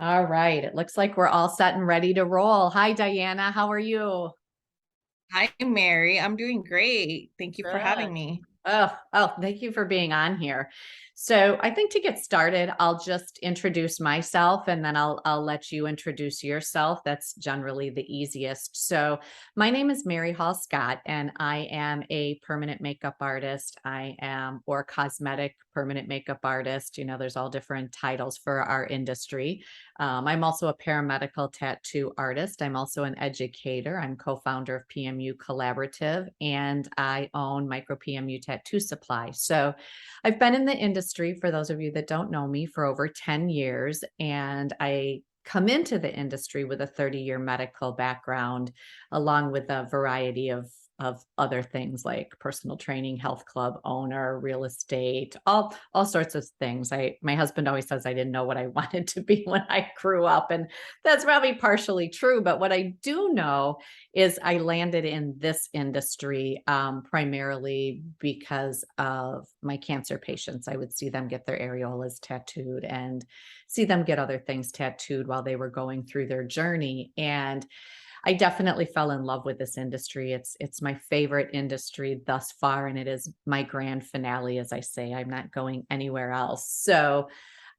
All right. It looks like we're all set and ready to roll. Hi, Diana. How are you? Hi, Mary. I'm doing great. Thank you for Good. having me. Thank you for being on here. So I think to get started, I'll just introduce myself and then I'll let you introduce yourself. That's generally the easiest. So my name is Mary Hall Scott, and I am a permanent makeup artist. I am or cosmetic permanent makeup artist. There's all different titles for our industry. I'm also a paramedical tattoo artist. I'm also an educator. I'm co-founder of PMU Collaborative, and I own Micro PMU Tattoo Supply. So I've been in the industry, for those of you that don't know me, for over 10 years, and I come into the industry with a 30-year medical background, along with a variety of other things like personal training, health club owner, real estate, all sorts of things. My husband always says I didn't know what I wanted to be when I grew up, and that's probably partially true. But what I do know is I landed in this industry primarily because of my cancer patients. I would see them get their areolas tattooed and see them get other things tattooed while they were going through their journey. And I definitely fell in love with this industry. It's my favorite industry thus far, and it is my grand finale, as I say. I'm not going anywhere else. So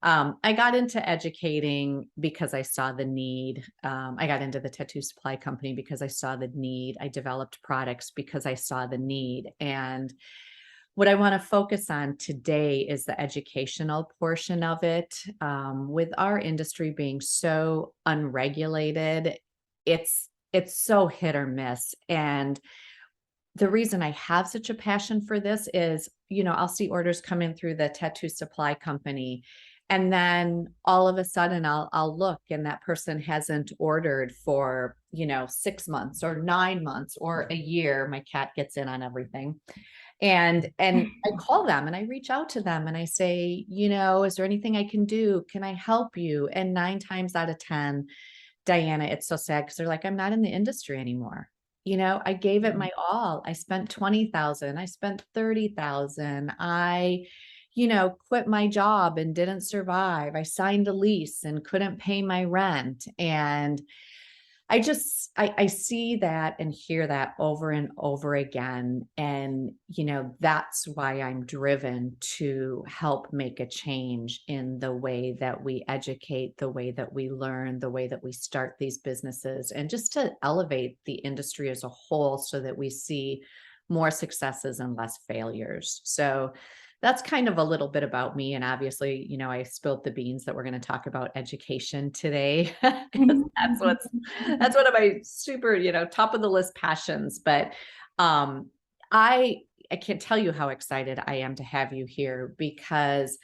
I got into educating because I saw the need. I got into the tattoo supply company because I saw the need. I developed products because I saw the need. And what I want to focus on today is the educational portion of it. With our industry being so unregulated, it's so hit or miss. And the reason I have such a passion for this is, I'll see orders come in through the tattoo supply company. And then all of a sudden I'll look and that person hasn't ordered for, 6 months or 9 months or a year. My cat gets in on everything. And I call them and I reach out to them and I say, is there anything I can do? Can I help you? And 9 times out of 10, Diana, it's so sad because they're like, I'm not in the industry anymore. I gave it my all. I spent 20,000. I spent 30,000. I quit my job and didn't survive. I signed a lease and couldn't pay my rent. And I see that and hear that over and over again. And, that's why I'm driven to help make a change in the way that we educate, the way that we learn, the way that we start these businesses, and just to elevate the industry as a whole so that we see more successes and less failures. So that's kind of a little bit about me. And obviously, I spilled the beans that we're going to talk about education today because that's one of my super, top of the list passions. But um, I I can't tell you how excited I am to have you here because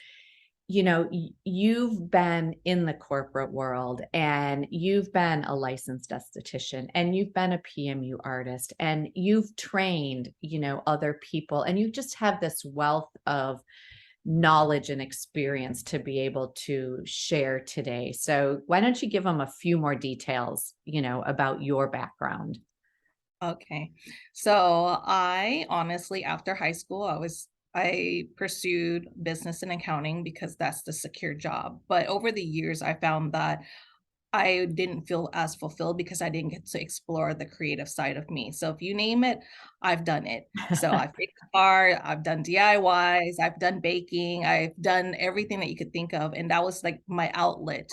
you've been in the corporate world and you've been a licensed esthetician and you've been a PMU artist and you've trained, other people, and you just have this wealth of knowledge and experience to be able to share today. So why don't you give them a few more details, about your background? Okay. So I honestly, after high school, I pursued business and accounting because that's the secure job. But over the years, I found that I didn't feel as fulfilled because I didn't get to explore the creative side of me. So if you name it, I've done it. So I've baked a car, I've done DIYs, I've done baking, I've done everything that you could think of. And that was like my outlet.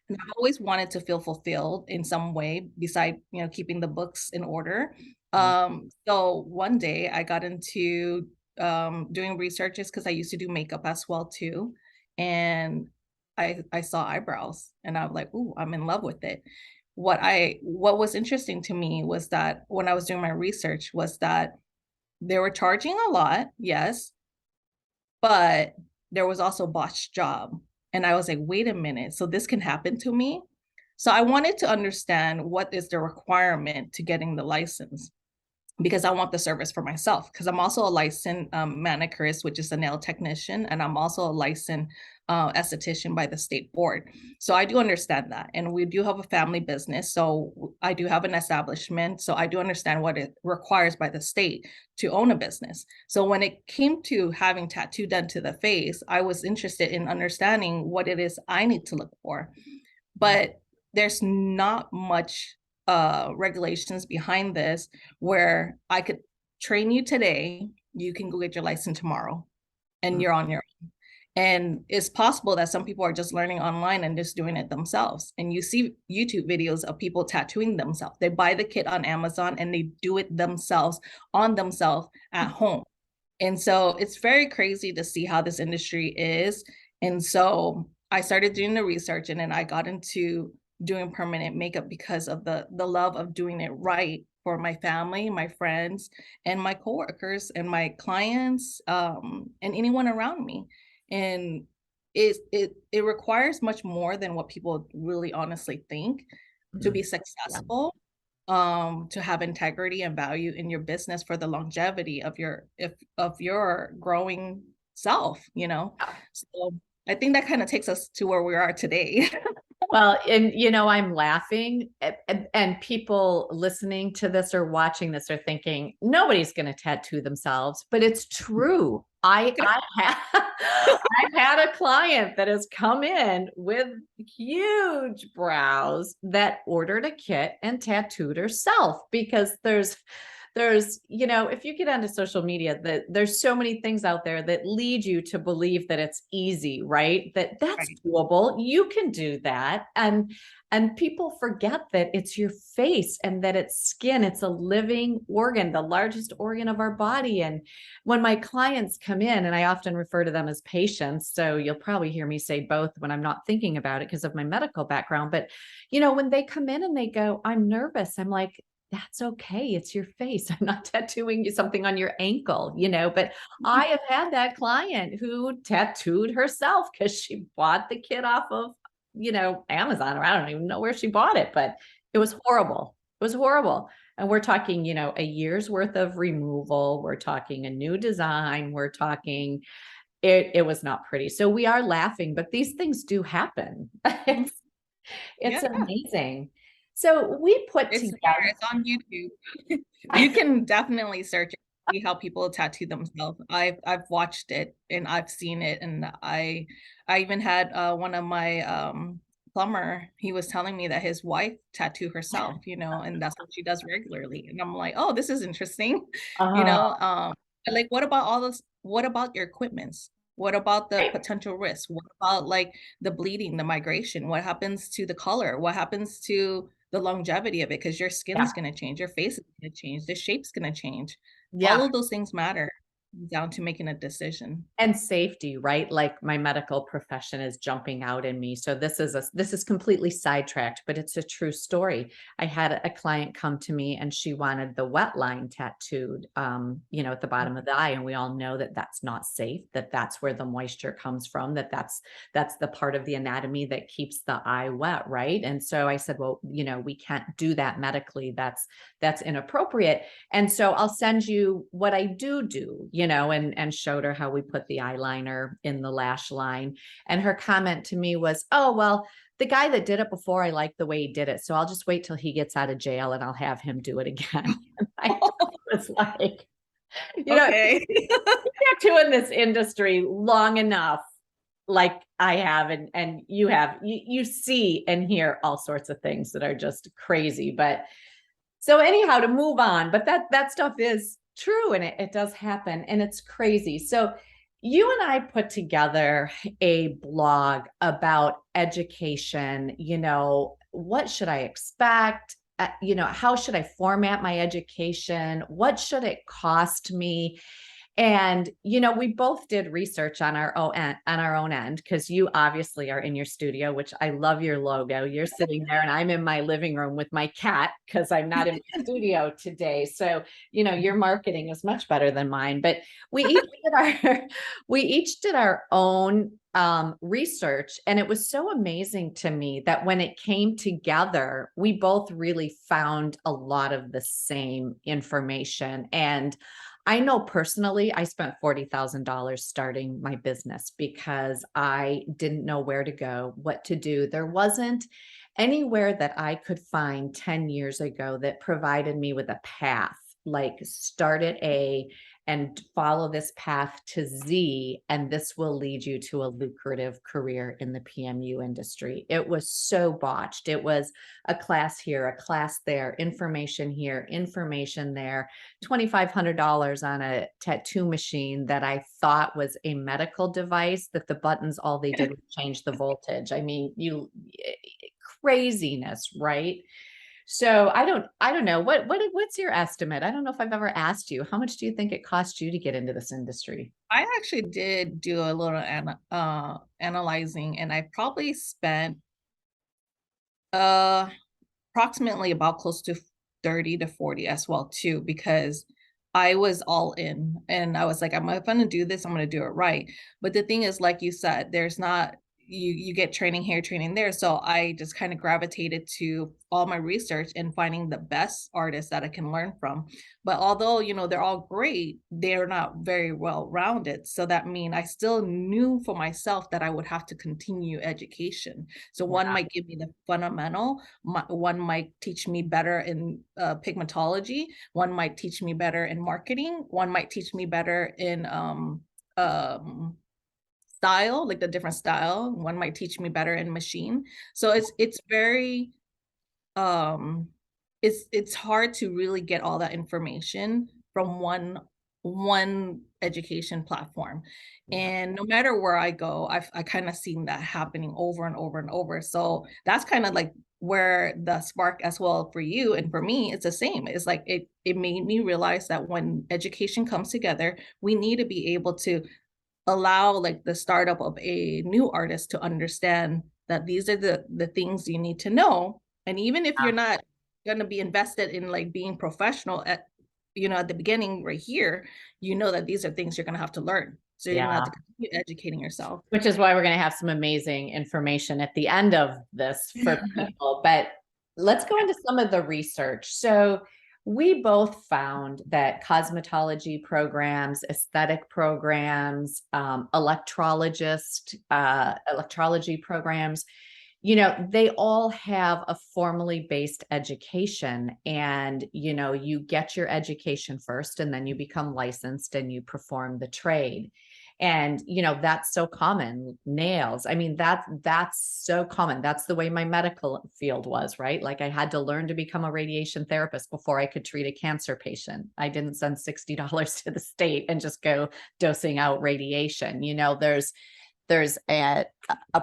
And I've always wanted to feel fulfilled in some way beside, keeping the books in order. So one day I got into doing researches because I used to do makeup as well too. And I saw eyebrows and I'm like, "Ooh, I'm in love with it." What was interesting to me was that when I was doing my research was that they were charging a lot, yes, but there was also botched job. And I was like, "Wait a minute, so this can happen to me?" So I wanted to understand what is the requirement to getting the license because I want the service for myself. Because I'm also a licensed manicurist, which is a nail technician, and I'm also a licensed esthetician by the state board. So I do understand that, and we do have a family business. So I do have an establishment. So I do understand what it requires by the state to own a business. So when it came to having tattoo done to the face, I was interested in understanding what it is I need to look for. but there's not much regulations behind this where I could train you today, you can go get your license tomorrow, and you're on your own. And it's possible that some people are just learning online and just doing it themselves. And you see YouTube videos of people tattooing themselves. They buy the kit on Amazon and they do it themselves on themselves at home. And so it's very crazy to see how this industry is. And so I started doing the research, and then I got into doing permanent makeup because of the love of doing it right for my family, my friends, and my coworkers and my clients, and anyone around me. And it requires much more than what people really honestly think to Mhm. be Yeah. successful, to have integrity and value in your business for the longevity of your growing self, you know. So I think that kind of takes us to where we are today. Well, and I'm laughing, and people listening to this or watching this are thinking nobody's going to tattoo themselves, but it's true. I have I've had a client that has come in with huge brows that ordered a kit and tattooed herself because if you get onto social media, that there's so many things out there that lead you to believe that it's easy, right? That's Right. doable. You can do that. And people forget that it's your face and that it's skin. It's a living organ, the largest organ of our body. And when my clients come in, and I often refer to them as patients, so you'll probably hear me say both when I'm not thinking about it because of my medical background. But when they come in and they go, I'm nervous, I'm like, that's okay. It's your face. I'm not tattooing you something on your ankle, but I have had that client who tattooed herself because she bought the kit off of, Amazon, or I don't even know where she bought it, but it was horrible. It was horrible. And we're talking, a year's worth of removal. We're talking a new design. We're talking, it was not pretty. So we are laughing, but these things do happen. Mhm. It's Yeah, amazing. So we put it's together. there. It's on YouTube. You can definitely search it, see how people tattoo themselves. I've watched it and I've seen it, and I even had one of my plumber. He was telling me that his wife tattooed herself, and that's what she does regularly. And I'm like, oh, this is interesting, you uh, know. Like, what about all this? What about your equipments? What about the right. potential risks? What about like the bleeding, the migration? What happens to the color? What happens to the longevity of it? Because your Yeah. skin's gonna change, your face is gonna change, the shape's gonna change. Yeah. All of those things matter down to making a decision. And safety, right? Like my medical profession is jumping out in me. So this is completely sidetracked, but it's a true story. I had a client come to me and she wanted the wet line tattooed, at the bottom of the eye. And we all know that that's not safe, that that's where the moisture comes from, that's the part of the anatomy that keeps the eye wet, right? And so I said, well, we can't do that medically. That's inappropriate. And so I'll send you what I do, and showed her how we put the eyeliner in the lash line. And her comment to me was, oh, well, the guy that did it before, I like the way he did it. So I'll just wait till he gets out of jail and I'll have him do it again. And I was like, you know, Okay. tattoo in this industry long enough, like I have, and you have, you see and hear all sorts of things that are just crazy. But so anyhow, to move on, but that stuff is true and it does happen and it's crazy. So you and I put together a blog about education, what should I expect? How should I format my education? What should it cost me? And we both did research on our own end because you obviously are in your studio, which I love your logo. You're sitting there and I'm in my living room with my cat because I'm not in my studio today. So, your marketing is much better than mine. But we each did our we each did our own research. And it was so amazing to me that when it came together, we both really found a lot of the same information. And I know personally, I spent $40,000 starting my business because I didn't know where to go, what to do. There wasn't anywhere that I could find 10 years ago that provided me with a path, like start at A and follow this path to Z, and this will lead you to a lucrative career in the PMU industry. It was so botched. It was a class here, a class there, information here, information there, $2,500 on a tattoo machine that I thought was a medical device, that the buttons, all they did was change the voltage. I mean, craziness, right? So I don't know. What's your estimate? I don't know if I've ever asked you. How much do you think it cost you to get into this industry? I actually did do a little analyzing, and I probably spent uh approximately about close to 30 to 40 as well too, because I was all in and I was like, I'm gonna do this, I'm gonna do it right. But the thing is, like you said, there's not you get training here, training there. So I just kind of gravitated to all my research and finding the best artists that I can learn from. But although, they're all great, they're not very well rounded. So that mean I still knew for myself that I would have to continue education. So one Yeah. might give me the fundamental, one might teach me better in pigmentology, one might teach me better in marketing, one might teach me better in style, like the different style, one might teach me better in machine. So it's very um it's hard to really get all that information from one education platform. Yeah. And no matter where I go, I kind of seen that happening over and over and over. So that's kind of like where the spark as well for you and for me, it's the same. It's like it made me realize that when education comes together, we need to be able to allow like the startup of a new artist to understand that these are the things you need to know. And even if you're not going to be invested in like being professional at the beginning right here, that these are things you're going to have to learn. So you're going to have Yeah. to continue educating yourself. Which is why we're going to have some amazing information at the end of this for people. But let's go into some of the research. So we both found that cosmetology programs, aesthetic programs, electrology programs, they all have a formally based education, and, you get your education first and then you become licensed and you perform the trade. And, that's so common. Nails. I mean, that's so common. That's the way my medical field was, right? Like I had to learn to become a radiation therapist before I could treat a cancer patient. I didn't send $60 to the state and just go dosing out radiation. There's a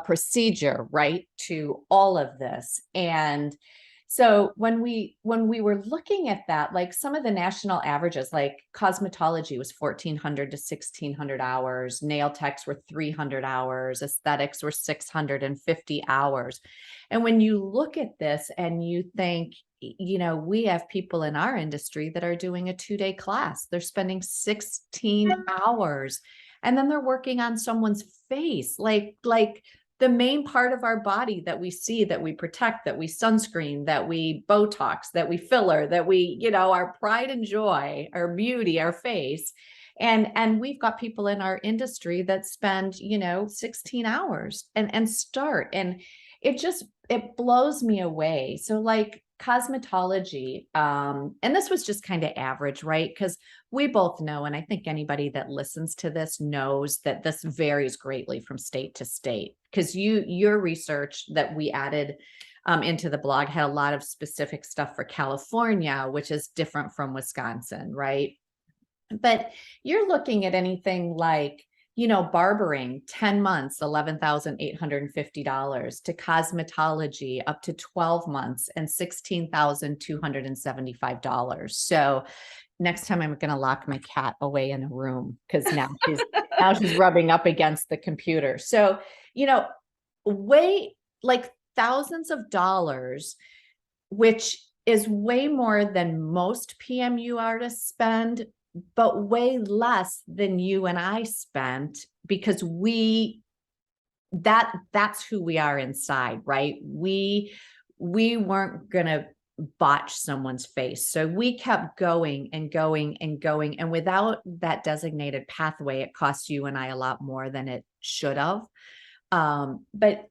procedure, right, to all of this. And so when we were looking at that, like some of the national averages, like cosmetology was 1,400 to 1,600 hours, nail techs were 300 hours, aesthetics were 650 hours. And when you look at this and you think, we have people in our industry that are doing a 2-day class, they're spending 16 hours, and then they're working on someone's face, like the main part of our body that we see, that we protect, that we sunscreen, that we Botox, that we filler, that we, our pride and joy, our beauty, our face. And we've got people in our industry that spend, 16 hours and start. And it blows me away. So like cosmetology, and this was just kind of average, right? Because we both know, and I think anybody that listens to this knows, that this varies greatly from state to state. Because your research that we added into the blog had a lot of specific stuff for California, which is different from Wisconsin, right? But you're looking at anything like, barbering, 10 months, $11,850, to cosmetology up to 12 months and $16,275. So next time I'm going to lock my cat away in a room, because now she's rubbing up against the computer. So, way like thousands of dollars, which is way more than most PMU artists spend, but way less than you and I spent, because that's who we are inside, right? We weren't gonna botch someone's face. So we kept going and going and going. And without that designated pathway, it cost you and I a lot more than it should have. But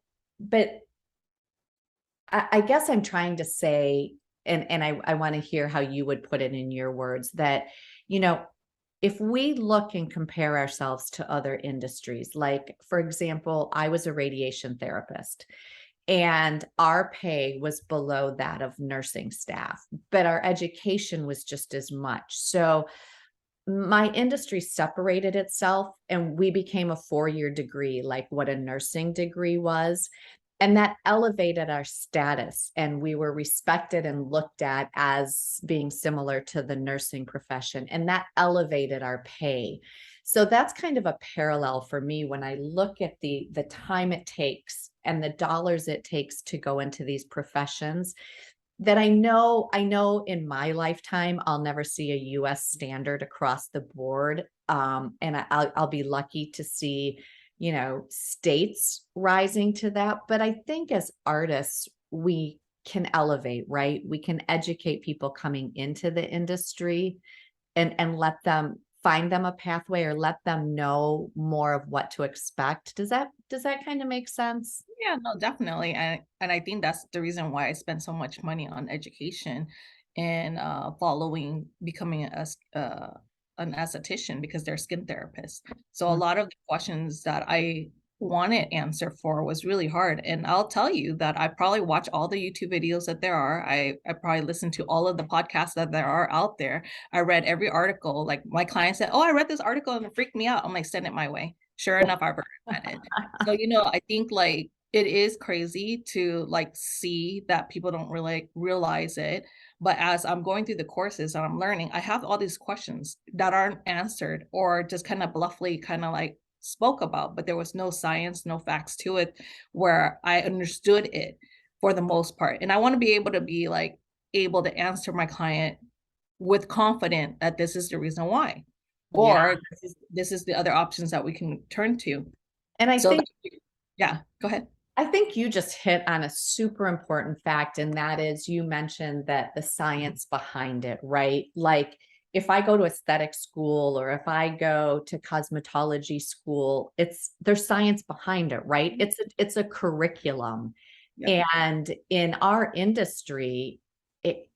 I guess I'm trying to say, and I want to hear how you would put it in your words, that, you know, if we look and compare ourselves to other industries, like, for example, I was a radiation therapist and our pay was below that of nursing staff, but our education was just as much. So my industry separated itself and we became a 4-year degree, like what a nursing degree was. And that elevated our status, and we were respected and looked at as being similar to the nursing profession, and that elevated our pay. So that's kind of a parallel for me when I look at the time it takes and the dollars it takes to go into these professions, that I know in my lifetime, I'll never see a US standard across the board. And I'll be lucky to see, states rising to that. But I think as artists, we can elevate, right? We can educate people coming into the industry and let them find them a pathway or let them know more of what to expect. Does that kind of make sense? Yeah, no, definitely. And I think that's the reason why I spend so much money on education and following becoming an esthetician because they're skin therapists. So a lot of the questions that I wanted answer for was really hard. And I'll tell you that I probably watch all the YouTube videos that there are. I probably listen to all of the podcasts that there are out there. I read every article. Like my client said, "Oh, I read this article and it freaked me out." I'm like, "Send it my way." Sure enough, I've read it. So, I think like it is crazy to like see that people don't really realize it. But as I'm going through the courses and I'm learning, I have all these questions that aren't answered or just kind of bluffly kind of like spoke about, but there was no science, no facts to it where I understood it for the most part. And I want to be able to be like able to answer my client with confident that this is the reason why, Yeah. or this is the other options that we can turn to. And I So think yeah, go ahead. I think you just hit on a super important fact, and that is you mentioned that the science behind it, right? Like if I go to aesthetic school or if I go to cosmetology school, there's science behind it, right? It's a curriculum. Yep. And in our industry,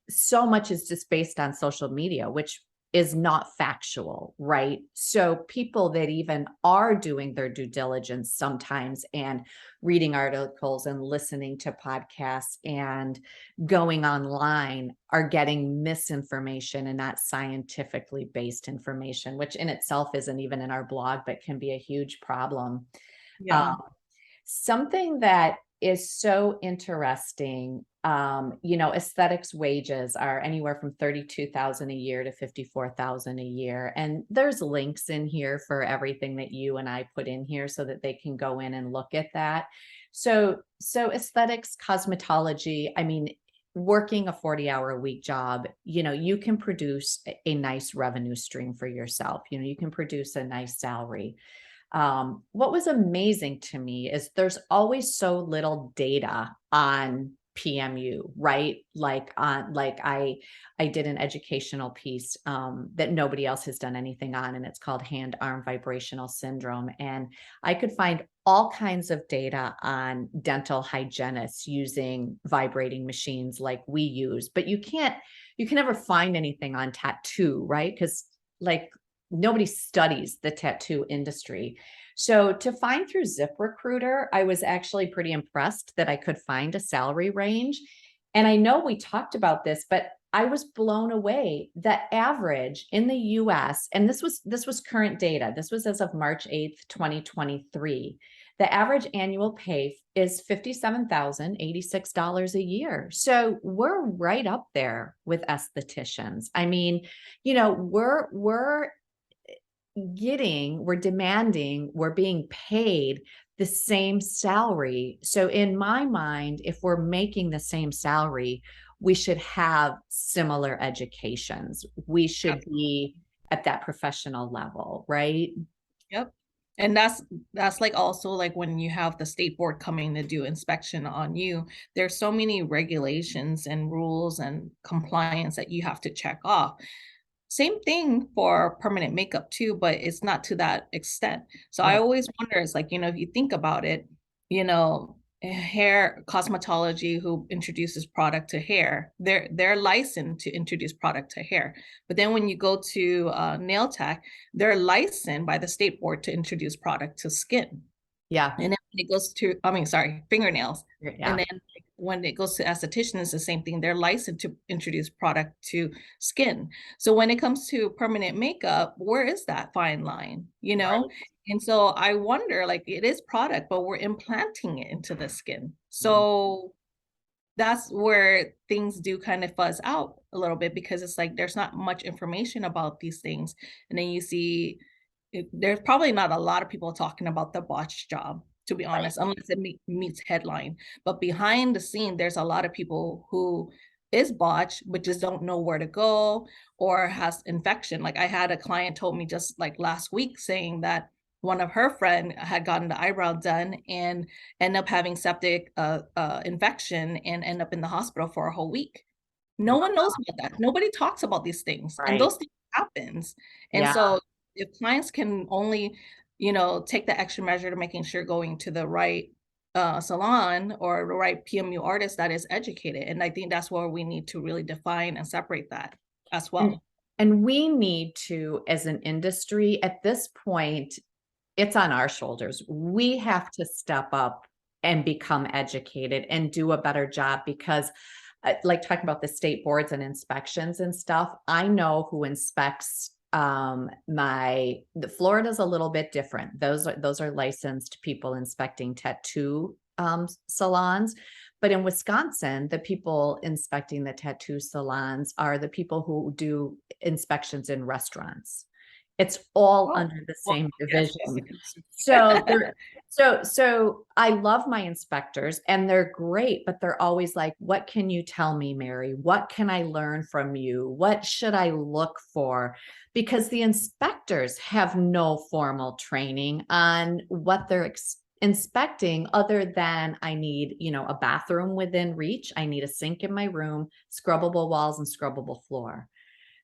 so much is just based on social media, which is not factual, right? So people that even are doing their due diligence sometimes and reading articles and listening to podcasts and going online are getting misinformation and not scientifically based information, which in itself isn't even in our blog, but can be a huge problem. Yeah. Um, Something that is so interesting, aesthetics wages are anywhere from 32,000 a year to 54,000 a year. And there's links in here for everything that you and I put in here so that they can go in and look at that. So aesthetics, cosmetology, I mean, working a 40-hour a week job, you can produce a nice revenue stream for yourself. You can produce a nice salary. What was amazing to me is there's always so little data on PMU, right? Like I did an educational piece that nobody else has done anything on, and it's called hand arm vibrational syndrome. And I could find all kinds of data on dental hygienists using vibrating machines like we use, but you can never find anything on tattoo, right? Because like nobody studies the tattoo industry. So to find through ZipRecruiter, I was actually pretty impressed that I could find a salary range. And I know we talked about this, but I was blown away. The average in the US, and this was current data. This was as of March 8th, 2023. The average annual pay is $57,086 a year. So we're right up there with estheticians. I mean, we're demanding, we're being paid the same salary. So in my mind, if we're making the same salary, we should have similar educations. We should be at that professional level, right? Yep. And that's like also like when you have the state board coming to do inspection on you, there's so many regulations and rules and compliance that you have to check off. Same thing for permanent makeup too, but it's not to that extent. So I Right. always wonder, it's like, if you think about it, you know, hair cosmetology who introduces product to hair. They're licensed to introduce product to hair. But then when you go to nail tech, they're licensed by the state board to introduce product to skin. Yeah. And then when it goes to, fingernails. Yeah. And then when it goes to esthetician, it's the same thing. They're licensed to introduce product to skin. So when it comes to permanent makeup, where is that fine line, you know? Right. And so I wonder, like, it is product, but we're implanting it into the skin. So that's where things do kind of fuzz out a little bit, because it's like there's not much information about these things. And then you see there's probably not a lot of people talking about the botch job, to be honest, unless it meets headline. But behind the scene, there's a lot of people who is botched, but just don't know where to go or has infection. Like I had a client told me just like last week saying that one of her friend had gotten the eyebrow done and ended up having septic infection and end up in the hospital for a whole week. No one knows about that. Nobody talks about these things, and Right. those things happens. And Yeah. so if clients can only, take the extra measure to making sure going to the right salon or the right PMU artist that is educated. And I think that's where we need to really define and separate that as And, well. and we need to, as an industry, at this point, it's on our shoulders. We have to step up and become educated and do a better job, because like talking about the state boards and inspections and stuff, I know who inspects the Florida's a little bit different. Those are licensed people inspecting tattoo salons. But in Wisconsin, the people inspecting the tattoo salons are the people who do inspections in restaurants. It's all under the same division. So I love my inspectors and they're great, but they're always like, what can you tell me, Mary? What can I learn from you? What should I look for? Because the inspectors have no formal training on what they're inspecting, other than I need, a bathroom within reach. I need a sink in my room, scrubbable walls and scrubbable floor.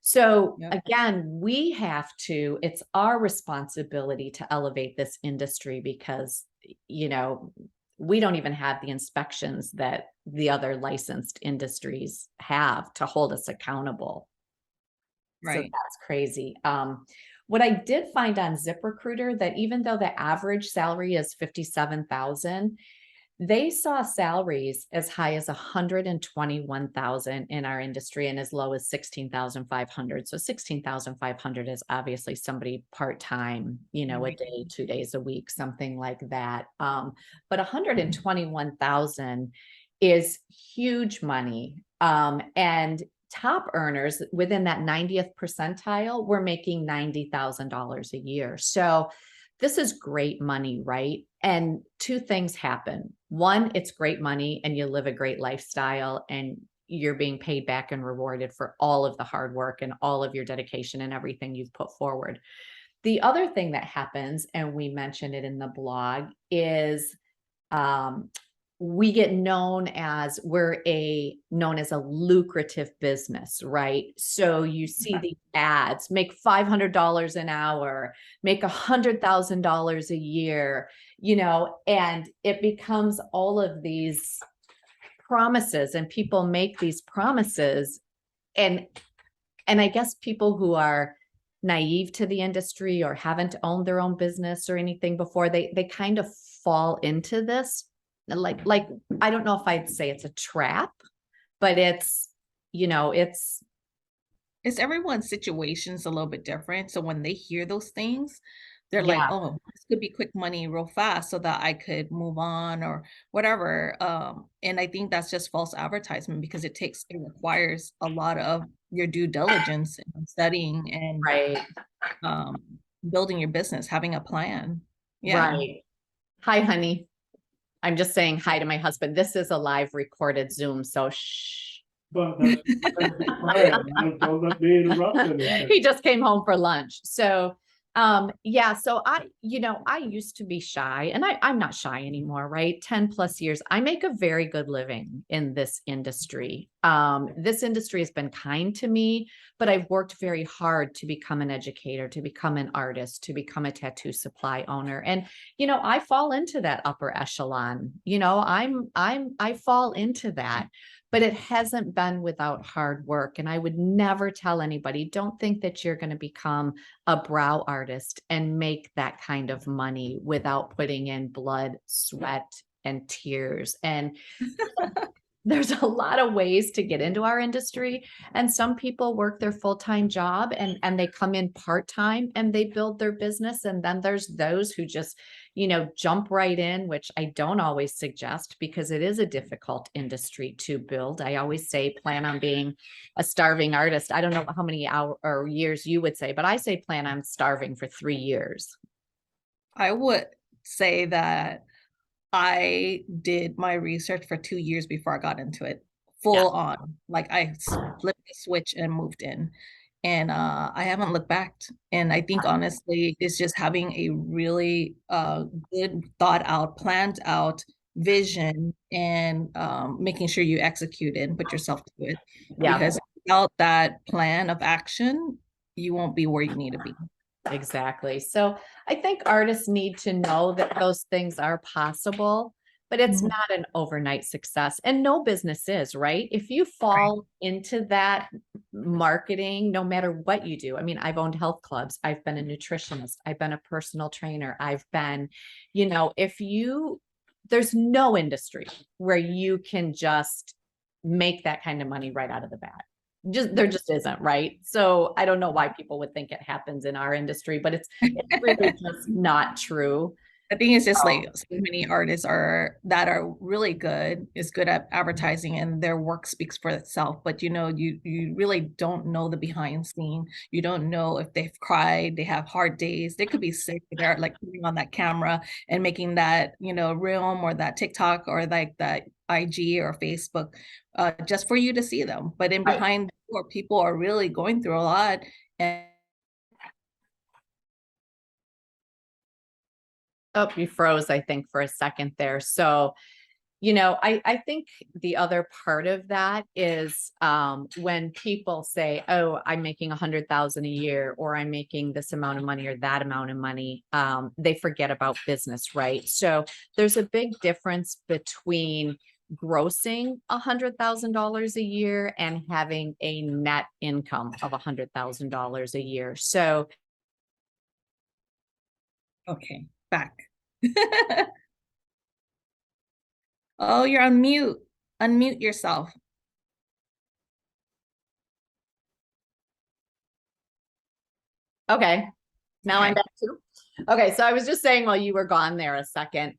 So again, it's our responsibility to elevate this industry, because, we don't even have the inspections that the other licensed industries have to hold us accountable. So Right. that's crazy. What I did find on ZipRecruiter, that even though the average salary is $57,000, they saw salaries as high as $121,000 in our industry and as low as $16,500. So $16,500 is obviously somebody part-time, a day, 2 days a week, something like that. But $121,000 is huge money. And top earners within that 90th percentile were making $90,000 a year. So this is great money, right? And two things happen. One, it's great money and you live a great lifestyle and you're being paid back and rewarded for all of the hard work and all of your dedication and everything you've put forward. The other thing that happens, and we mentioned it in the blog, is we get known as a lucrative business, right? So you see the ads, make $500 an hour, make $100,000 a year, and it becomes all of these promises, and people make these promises. And I guess people who are naive to the industry or haven't owned their own business or anything before, they kind of fall into this. Like, I don't know if I'd say it's a trap, but it's Everyone's situation's a little bit different. So when they hear those things, they're like, oh, this could be quick money real fast so that I could move on or whatever. And I think that's just false advertisement, because it requires a lot of your due diligence and studying and right. Building your business, having a plan. Yeah. Right. Hi, honey. I'm just saying hi to my husband. This is a live recorded Zoom, so shh. But don't let me interrupt anything. He just came home for lunch. So Yeah, so I used to be shy and I'm not shy anymore, right? 10 plus years. I make a very good living in this industry. This industry has been kind to me, but I've worked very hard to become an educator, to become an artist, to become a tattoo supply owner. And, I fall into that upper echelon. I fall into that, but it hasn't been without hard work. And I would never tell anybody, don't think that you're going to become a brow artist and make that kind of money without putting in blood, sweat, and tears. And there's a lot of ways to get into our industry, and some people work their full-time job and they come in part-time and they build their business, and then there's those who just jump right in, which I don't always suggest because it is a difficult industry to build. I always say plan on being a starving artist. I don't know how many hours or years you would say, but I say plan on starving for 3 years. I would say that I did my research for 2 years before I got into it, Yeah. full on. Like, I flipped the switch and moved in, and, I haven't looked back, and I think honestly, it's just having a really, good thought out, planned out vision and, making sure you execute it and put yourself to it, Yeah. because without that plan of action, you won't be where you need to be. Exactly. So I think artists need to know that those things are possible, but it's Mhm. not an overnight success. And no business is, right? If you Right. fall into that marketing, no matter what you do, I mean, I've owned health clubs, I've been a nutritionist, I've been a personal trainer, I've been, if you, there's no industry where you can just make that kind of money right out of the bat. There just isn't, right? So I don't know why people would think it happens in our industry, but it's really just not true. I think it's just like So, so many artists are that are really good, is good at advertising and their work speaks for itself. But you really don't know the behind scene. You don't know if they've cried, they have hard days, they could be sick, they're like putting on that camera and making that, Realm or that TikTok or like that IG or Facebook, just for you to see them. But in right. behind or people are really going through a lot and Oh, you froze, I think, for a second there. So, I think the other part of that is when people say, oh, I'm making 100,000 a year, or I'm making this amount of money or that amount of money, they forget about business, right? So there's a big difference between grossing $100,000 a year and having a net income of $100,000 a year. So okay, back. Oh, you're on mute. Unmute yourself. okay, now I'm Okay. back too. Okay, so I was just saying while you were gone there a second,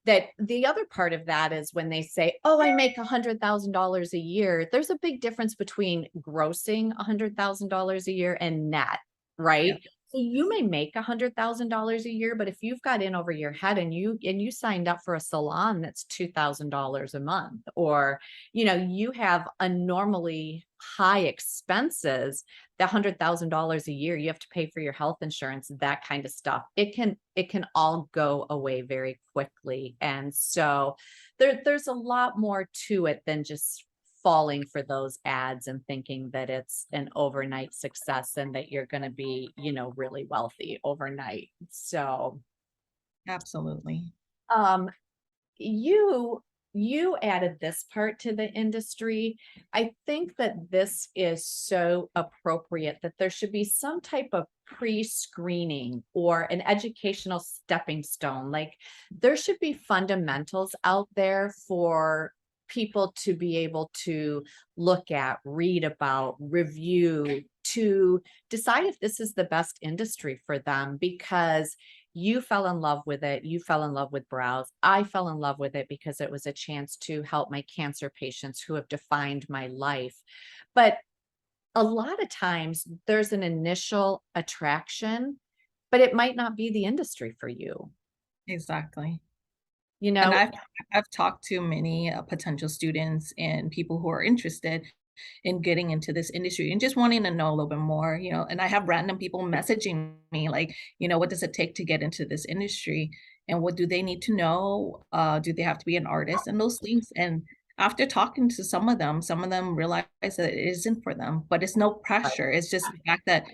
that the other part of that is when they say, "Oh, I make $100,000 a year." There's a big difference between grossing $100,000 a year and net, Yeah. right? So you may make $100,000 a year, but if you've got in over your head and you signed up for a salon that's $2,000 a month, or you have a normally high expenses, the $100,000 a year, you have to pay for your health insurance, that kind of stuff. It can all go away very quickly. And so there's a lot more to it than just falling for those ads and thinking that it's an overnight success and that you're going to be, really wealthy overnight. So, Absolutely. um, you added this part to the industry. I think that this is so appropriate that there should be some type of pre-screening or an educational stepping stone. Like there should be fundamentals out there for people to be able to look at, read about, review, to decide if this is the best industry for them, because you fell in love with it. You fell in love with brows. I fell in love with it because it was a chance to help my cancer patients who have defined my life. But a lot of times there's an initial attraction, but it might not be the industry for you. Exactly. You And know, I've talked to many, potential students and people who are interested, in getting into this industry and just wanting to know a little bit more, and I have random people messaging me like, what does it take to get into this industry? And what do they need to know? Do they have to be an artist and those things? And after talking to some of them realize that it isn't for them, but it's no Right. pressure. It's just the fact that,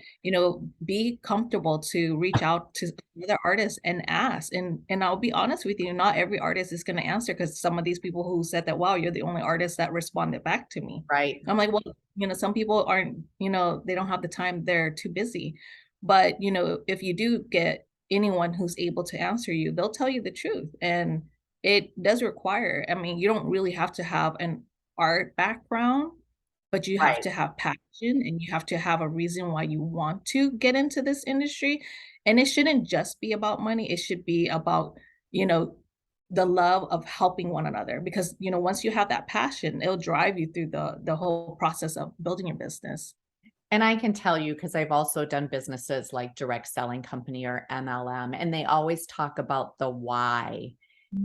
be comfortable to reach out to other artists and ask. And I'll be honest with you, not every artist is going to answer because some of these people who said that, wow, you're the only artist that responded back to me. Right. I'm like, well, some people aren't, they don't have the time, they're too busy. But, if you do get anyone who's able to answer you, they'll tell you the truth. And it does require, I mean, you don't really have to have an art background, but you have Right. to have passion and you have to have a reason why you want to get into this industry. And it shouldn't just be about money. It should be about, you know, the love of helping one another because, once you have that passion, it'll drive you through the whole process of building your business. And I can tell you, because I've also done businesses like direct selling company or MLM, and they always talk about the why.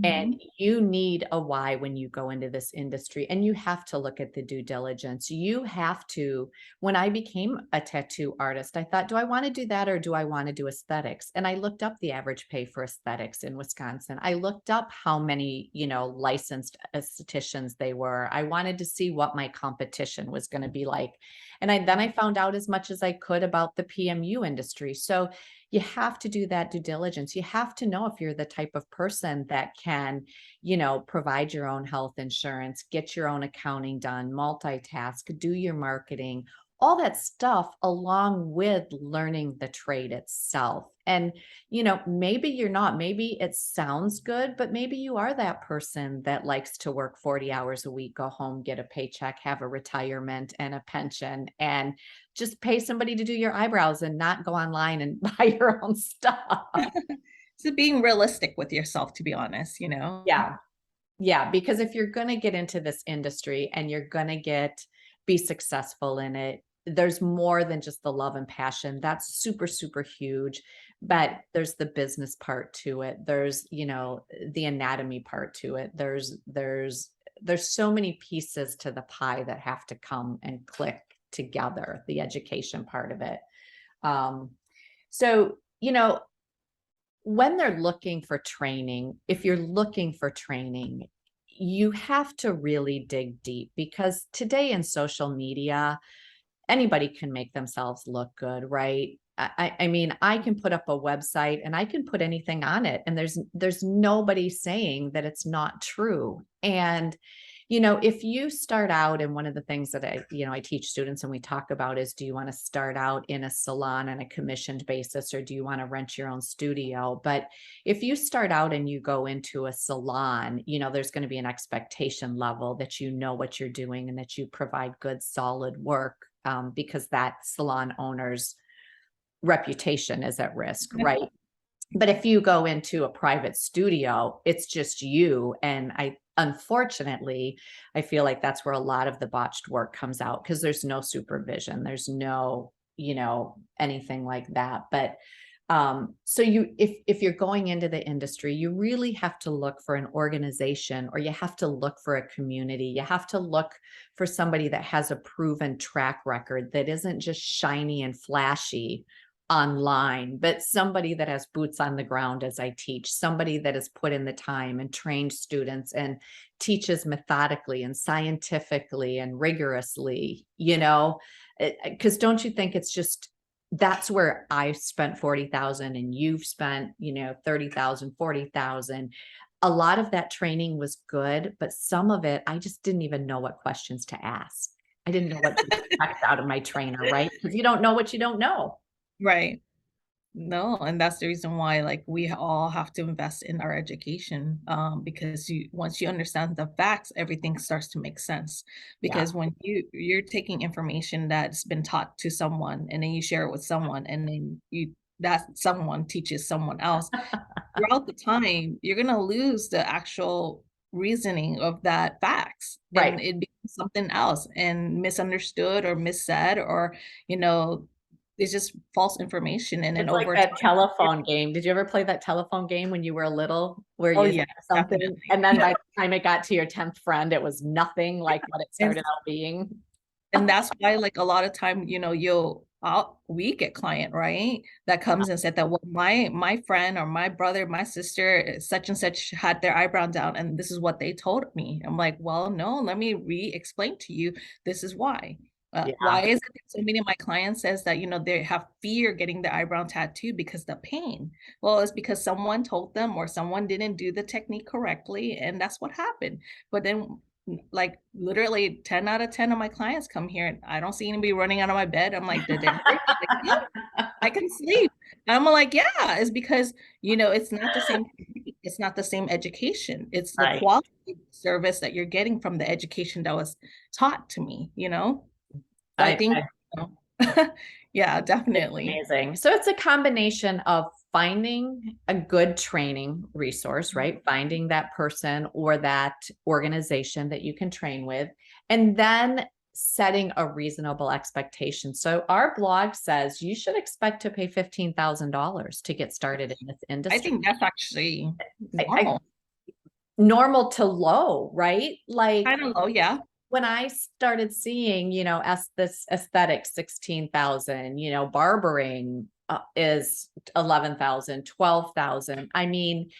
And Mhm. you need a why when you go into this industry, and you have to look at the due diligence. You have to, when I became a tattoo artist, I thought, do I want to do that or do I want to do aesthetics? And I looked up the average pay for aesthetics in Wisconsin. I looked up how many, licensed estheticians they were. I wanted to see what my competition was going to be like. And then I found out as much as I could about the PMU industry. So you have to do that due diligence. You have to know if you're the type of person that can, provide your own health insurance, get your own accounting done, multitask, do your marketing, all that stuff along with learning the trade itself. And, maybe you're not, maybe it sounds good, but maybe you are that person that likes to work 40 hours a week, go home, get a paycheck, have a retirement and a pension, and just pay somebody to do your eyebrows and not go online and buy your own stuff. So being realistic with yourself, to be honest. Yeah. Yeah, because if you're gonna get into this industry and you're gonna be successful in it, there's more than just the love and passion. That's super, super huge. But there's the business part to it. There's, the anatomy part to it. There's so many pieces to the pie that have to come and click together, the education part of it. Um, so, when they're looking for training, if you're looking for training, you have to really dig deep because today in social media, anybody can make themselves look good, right? I mean, I can put up a website and I can put anything on it, and there's nobody saying that it's not true. And if you start out, and one of the things that I teach students and we talk about is, do you want to start out in a salon on a commissioned basis, or do you want to rent your own studio? But if you start out and you go into a salon, there's going to be an expectation level that you know what you're doing and that you provide good, solid work, because that salon owner's reputation is at risk, right? But if you go into a private studio, it's just you. And unfortunately, I feel like that's where a lot of the botched work comes out because there's no supervision. There's no, anything like that. But so if you're going into the industry, you really have to look for an organization, or you have to look for a community. You have to look for somebody that has a proven track record that isn't just shiny and flashy online, but somebody that has boots on the ground as I teach, somebody that has put in the time and trained students and teaches methodically and scientifically and rigorously, because don't you think it's just, that's where I spent 40,000 and you've spent, 30,000, 40,000. A lot of that training was good, but some of it, I just didn't even know what questions to ask. I didn't know what to expect out of my trainer, right? Because you don't know what you don't know. Right. No, and that's the reason why, like, we all have to invest in our education, because once you understand the facts, everything starts to make sense. Yeah. Because when you're taking information that's been taught to someone, and then you share it with someone, and then that someone teaches someone else, throughout the time, you're gonna lose the actual reasoning of that facts, and Right. it becomes something else, and misunderstood or missaid, or, you know, it's just false information, and then It's like over that time telephone game. Did you ever play that telephone game when you were little, where oh, you said yeah, something definitely. and then by the time it got to your 10th friend, it was nothing like what it started It's out being? And that's why, like, a lot of time, we get client, right? That comes and said that, well, my friend or my brother, my sister, such and such had their eyebrow down, and this is what they told me. I'm like, well, no, let me re-explain to you. This is why. Yeah. Why is it that so many of my clients says that, they have fear getting the eyebrow tattoo because the pain? Well, it's because someone told them or someone didn't do the technique correctly, and that's what happened. But then like literally 10 out of 10 of my clients come here and I don't see anybody running out of my bed. I'm like, did it hurt? Like, yeah, I can sleep. And I'm like, yeah, it's because, it's not the same, it's not the same education. It's the Right. quality of service that you're getting from the education that was taught to me. So I think, I yeah, It's definitely. amazing. So it's a combination of finding a good training resource, right? Finding that person or that organization that you can train with, and then setting a reasonable expectation. So our blog says you should expect to pay $15,000 to get started in this I industry. think that's actually I normal. normal to low, right? Like Kind of low, yeah. when I started seeing, this aesthetics 16,000, barbering is 11,000, 12,000. I mean,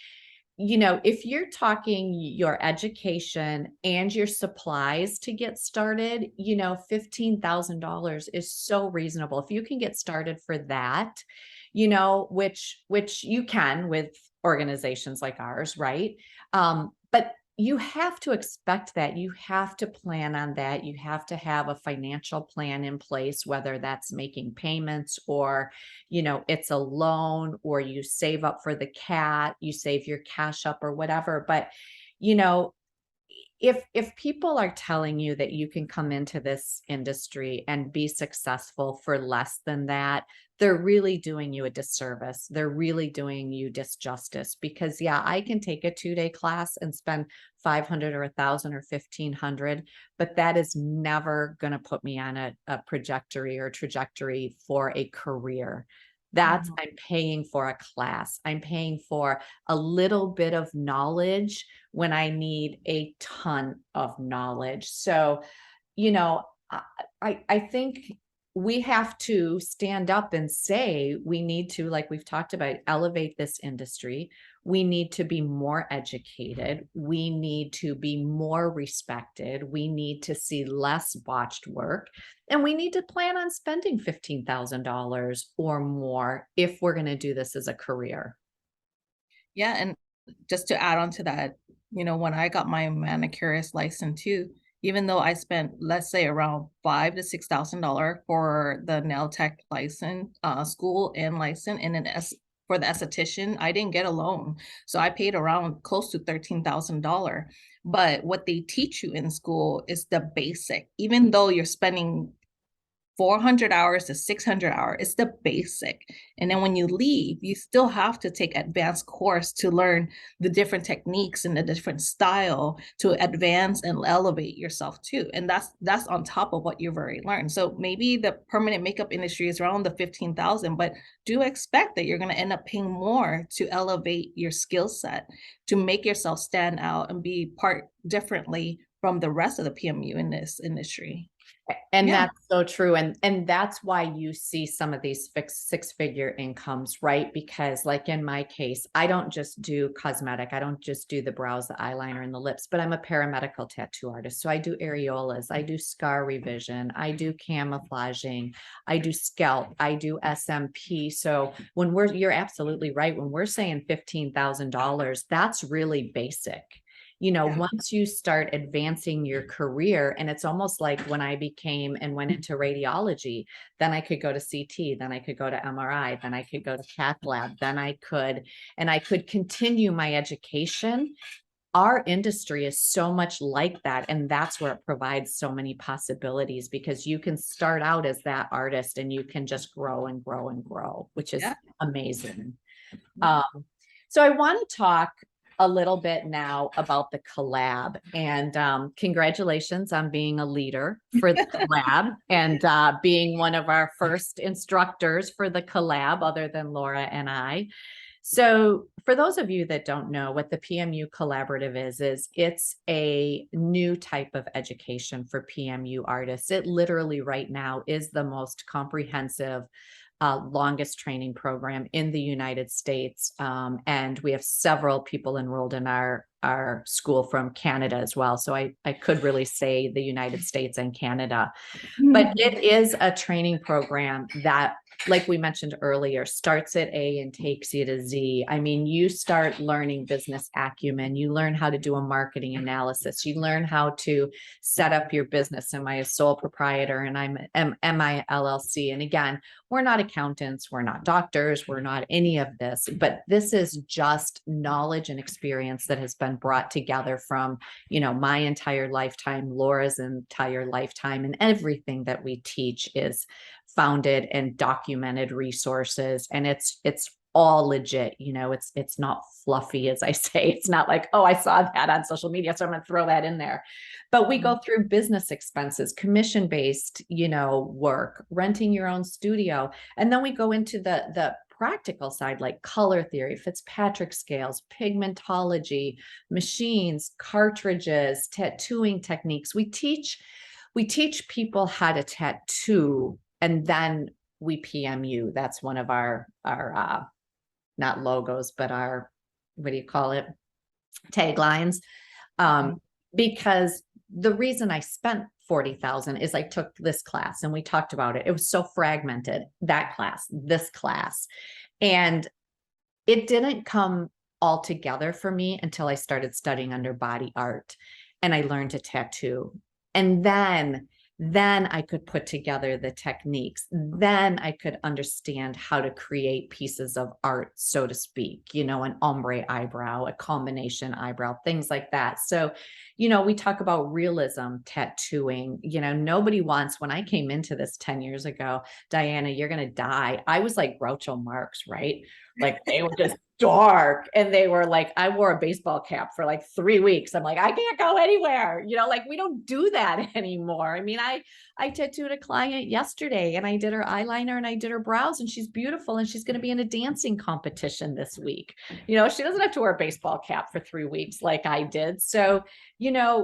if you're talking your education and your supplies to get started, $15,000 is so reasonable. If you can get started for that, which you can with organizations like ours, right? But you have to expect that. You have to plan on that. You have to have a financial plan in place, whether that's making payments or, it's a loan or you save up for the cat, you save your cash up or whatever. But, you know, if people are telling you that you can come into this industry and be successful for less than that, they're really doing you a disservice. They're really doing you disjustice because yeah, I can take a 2-day class and spend 500 or 1,000 or 1,500, but that is never going to put me on a trajectory for a career. That's Mhm. I'm paying for a class. I'm paying for a little bit of knowledge when I need a ton of knowledge. So, you know, I, I think we have to stand up and say we need to, like we've talked about, elevate this industry. We need to be more educated. We need to be more respected. We need to see less botched work. And we need to plan on spending $15,000 or more if we're going to do this as a career. Yeah, and just to add on to that, when I got my manicurist license too, even though I spent, let's say, around $5,000 to $6,000 for the nail tech license, school and license, and then for the esthetician, I didn't get a loan, so I paid around close to $13,000. But what they teach you in school is the basic, even though you're spending 400 hours to 600 hours. It's the basic. And then when you leave, you still have to take advanced course to learn the different techniques and the different style to advance and elevate yourself too. And that's on top of what you've already learned. So maybe the permanent makeup industry is around the 15,000, but do expect that you're going to end up paying more to elevate your skill set, to make yourself stand out and be part differently from the rest of the PMU in this industry. And Yeah. that's so true. And that's why you see some of these fixed six-figure incomes, right? Because like in my case, I don't just do cosmetic. I don't just do the brows, the eyeliner, and the lips, but I'm a paramedical tattoo artist. So I do areolas, I do scar revision, I do camouflaging, I do scalp, I do SMP. So you're absolutely right. When we're saying $15,000, that's really basic. Yeah. Once you start advancing your career, and it's almost like when I became and went into radiology, then I could go to CT, then I could go to MRI, then I could go to cath lab, and I could continue my education. Our industry is so much like that. And that's where it provides so many possibilities because you can start out as that artist and you can just grow and grow and grow, which is Yeah. amazing. Yeah. Um, so I want to talk a little bit now about the collab and congratulations on being a leader for the collab and being one of our first instructors for the collab other than Laura and I. So for those of you that don't know what the PMU Collaborative is it's a new type of education for PMU artists. It literally right now is the most comprehensive, longest training program in the United States. And we have several people enrolled in our school from Canada as well. So I could really say the United States and Canada. But it is a training program that, like we mentioned earlier, starts at A and takes you to Z. I mean, you start learning business acumen, you learn how to do a marketing analysis, you learn how to set up your business. Am I a sole proprietor and am I LLC? And again, we're not accountants, we're not doctors, we're not any of this, but this is just knowledge and experience that has been brought together from, my entire lifetime, Laura's entire lifetime, and everything that we teach is founded and documented resources, and it's all legit. It's not fluffy, as I say. It's not like, oh, I saw that on social media, so I'm going to throw that in there. But we go through business expenses, commission-based, work, renting your own studio, and then we go into the practical side, like color theory, Fitzpatrick scales, pigmentology, machines, cartridges, tattooing techniques. We teach people how to tattoo, and then we PMU. That's one of our not logos, but our, what do you call it? Taglines. Because the reason I spent 40,000 is I took this class and we talked about it. It was so fragmented, that class, this class. And it didn't come all together for me until I started studying under body art and I learned to tattoo. And then I could put together the techniques. Then I could understand how to create pieces of art, so to speak, an ombre eyebrow, a combination eyebrow, things like that. So, we talk about realism tattooing. Nobody wants, when I came into this 10 years ago, Diana, you're going to die. I was like Groucho Marx, right? Like they were just dark, and they were like, I wore a baseball cap for like 3 weeks. I'm like, I can't go anywhere. Like we don't do that anymore. I mean, I tattooed a client yesterday and I did her eyeliner and I did her brows, and she's beautiful, and she's going to be in a dancing competition this week. She doesn't have to wear a baseball cap for 3 weeks like I did. So,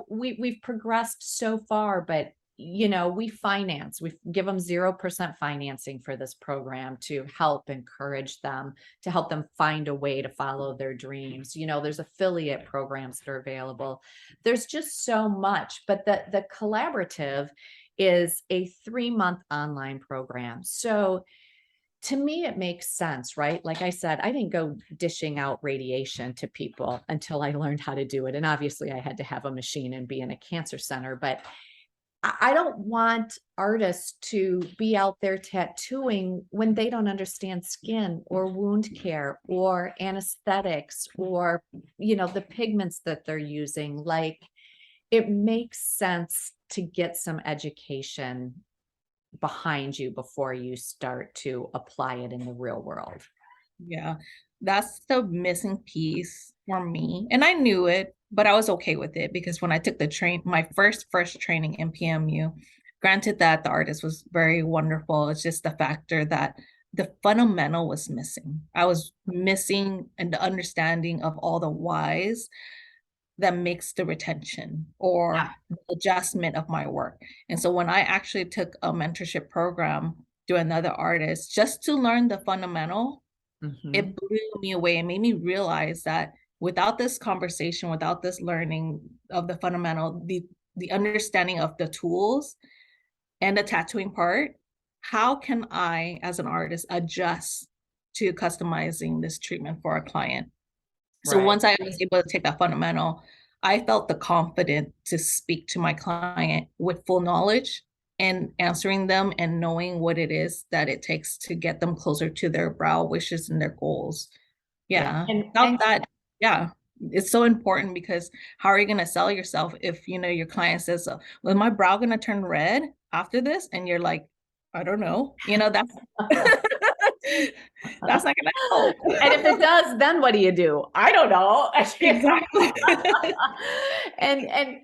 we've progressed so far, but we give them 0% financing for this program to help encourage them, to help them find a way to follow their dreams. There's affiliate programs that are available. There's just so much, but the collaborative is a 3-month online program. So to me, it makes sense, right? Like I said, I didn't go dishing out radiation to people until I learned how to do it. And obviously I had to have a machine and be in a cancer center, but I don't want artists to be out there tattooing when they don't understand skin or wound care or anesthetics or, the pigments that they're using. Like, it makes sense to get some education behind you before you start to apply it in the real world. Yeah, that's the missing piece for me. And I knew it, but I was okay with it because when I took my first training in PMU, granted that the artist was very wonderful, it's just the factor that the fundamental was missing. I was missing and the understanding of all the whys that makes the retention or adjustment of my work. And so when I actually took a mentorship program to another artist just to learn the fundamental, it blew me away and made me realize that without this conversation, without this learning of the fundamental, the understanding of the tools and the tattooing part, how can I, as an artist, adjust to customizing this treatment for a client? So once I was able to take that fundamental, I felt the confidence to speak to my client with full knowledge and answering them and knowing what it is that it takes to get them closer to their brow wishes and their goals. Yeah. Without that, yeah, it's so important because how are you going to sell yourself if, your client says, well, my brow going to turn red after this? And you're like, I don't know, that's that's not gonna help. And if it does, then what do you do? I don't know. Exactly. And